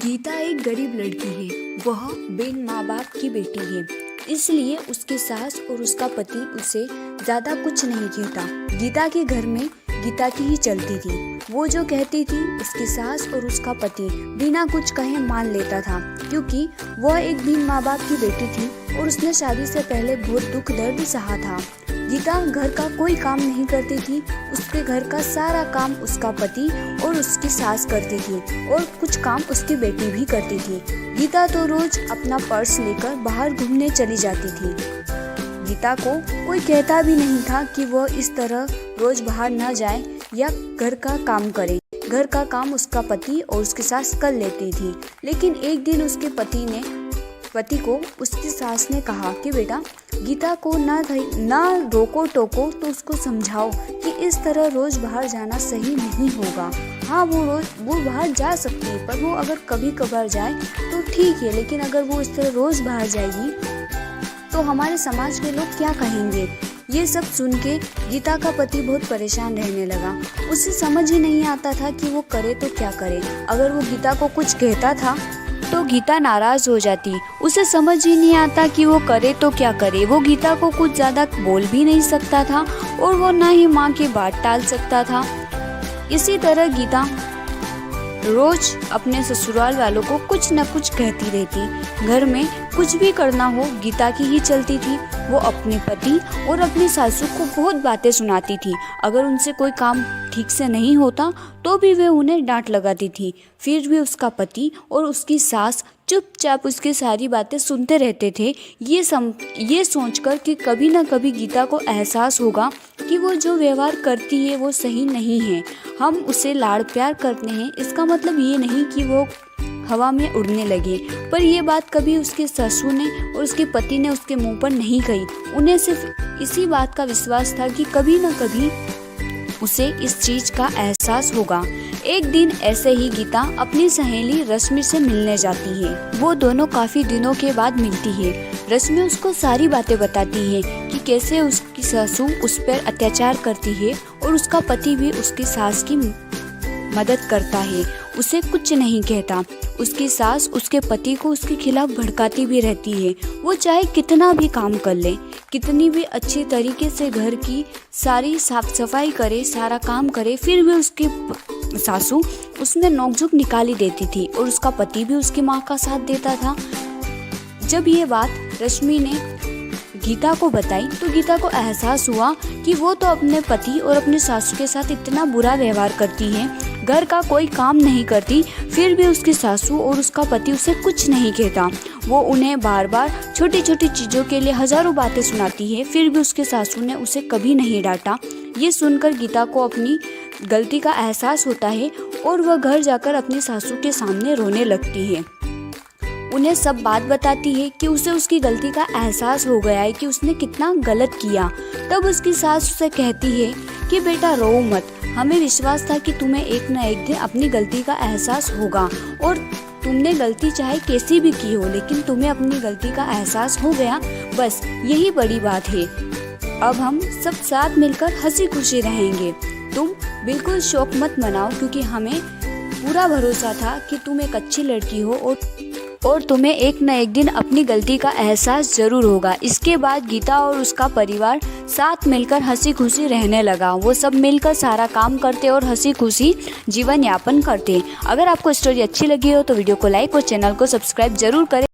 गीता एक गरीब लड़की है। वह बिन माँ बाप की बेटी है, इसलिए उसकी सास और उसका पति उसे ज्यादा कुछ नहीं कहता। गीता के घर में गीता की ही चलती थी। वो जो कहती थी उसकी सास और उसका पति बिना कुछ कहे मान लेता था, क्योंकि वह एक बिन माँ बाप की बेटी थी और उसने शादी से पहले बहुत दुख दर्द सहा था। गीता घर का कोई काम नहीं करती थी। उसके घर का सारा काम उसका पति और उसकी सास करती थी और कुछ काम उसकी बेटी भी करती थी। गीता तो रोज अपना पर्स लेकर बाहर घूमने चली जाती थी। गीता को कोई कहता भी नहीं था कि वह इस तरह रोज बाहर न जाए या घर का काम करे। घर का काम उसका पति और उसकी सास कर लेती थी। लेकिन एक दिन उसके पति को उसकी सास ने कहा कि बेटा, गीता को ना रोको टोको, तो उसको समझाओ कि इस तरह रोज बाहर जाना सही नहीं होगा। हाँ, वो बाहर जा सकती है, पर वो अगर कभी कभार जाए तो ठीक है, लेकिन अगर वो इस तरह रोज बाहर जाएगी तो हमारे समाज के लोग क्या कहेंगे। ये सब सुन के गीता का पति बहुत परेशान रहने लगा। उसे समझ ही नहीं आता था कि वो करे तो क्या करे। अगर वो गीता को कुछ कहता था तो गीता नाराज हो जाती। उसे समझ ही नहीं आता कि वो करे तो क्या करे। वो गीता को कुछ ज्यादा बोल भी नहीं सकता था और वो ना ही माँ की बात टाल सकता था। इसी तरह गीता रोज अपने ससुराल वालों को कुछ न कुछ कहती रहती। घर में कुछ भी करना हो गीता की ही चलती थी। वो अपने पति और अपनी सासू को बहुत बातें सुनाती थी। अगर उनसे कोई काम ठीक से नहीं होता तो भी वे उन्हें डांट लगाती थी। फिर भी उसका पति और उसकी सास चुपचाप उसकी सारी बातें सुनते रहते थे, ये सोचकर कि कभी न कभी गीता को एहसास होगा कि वो जो व्यवहार करती है वो सही नहीं है। हम उसे लाड़ प्यार करते हैं, इसका मतलब ये नहीं कि वो हवा में उड़ने लगे। पर यह बात कभी उसके ससुर ने और उसके पति ने उसके मुंह पर नहीं कही। उन्हें सिर्फ इसी बात का विश्वास था कि कभी न कभी उसे इस चीज का एहसास होगा। एक दिन ऐसे ही गीता अपनी सहेली रश्मि से मिलने जाती है। वो दोनों काफी दिनों के बाद मिलती है। रश्मि उसको सारी बातें बताती है कि कैसे उसकी सासू उस पर अत्याचार करती है और उसका पति भी उसकी सास की मदद करता है, उसे कुछ नहीं कहता। उसकी सास उसके पति को उसके खिलाफ भड़काती भी रहती है। वो चाहे कितना भी काम कर ले, कितनी भी अच्छी तरीके से घर की सारी साफ सफाई करे, सारा काम करे, फिर भी उसकी सासू उसमें नोकझोंक निकाली देती थी और उसका पति भी उसकी माँ का साथ देता था। जब ये बात रश्मि ने गीता को बताई तो गीता को एहसास हुआ कि वो तो अपने पति और अपने सासू के साथ इतना बुरा व्यवहार करती है, घर का कोई काम नहीं करती, फिर भी उसकी सासू और उसका पति उसे कुछ नहीं कहता। वो उन्हें बार बार छोटी छोटी चीज़ों के लिए हजारों बातें सुनाती है, फिर भी उसके सासू ने उसे कभी नहीं डांटा। ये सुनकर गीता को अपनी गलती का एहसास होता है और वह घर जाकर अपनी सासू के सामने रोने लगती है। उन्हें सब बात बताती है कि उसे उसकी गलती का एहसास हो गया है कि उसने कितना गलत किया। तब उसकी सास उसे कहती है कि बेटा रो मत, हमें विश्वास था कि तुम्हें एक न एक दिन अपनी गलती का एहसास होगा और तुमने गलती चाहे कैसी भी की हो, लेकिन तुम्हें अपनी गलती का एहसास हो गया, बस यही बड़ी बात है। अब हम सब साथ मिलकर हंसी खुशी रहेंगे। तुम बिल्कुल शौक मत मनाओ, क्योंकि हमें पूरा भरोसा था कि तुम एक अच्छी लड़की हो और तुम्हें एक न एक दिन अपनी गलती का एहसास जरूर होगा। इसके बाद गीता और उसका परिवार साथ मिलकर हंसी खुशी रहने लगा। वो सब मिलकर सारा काम करते और हंसी खुशी जीवन यापन करते। अगर आपको स्टोरी अच्छी लगी हो तो वीडियो को लाइक और चैनल को सब्सक्राइब जरूर करें।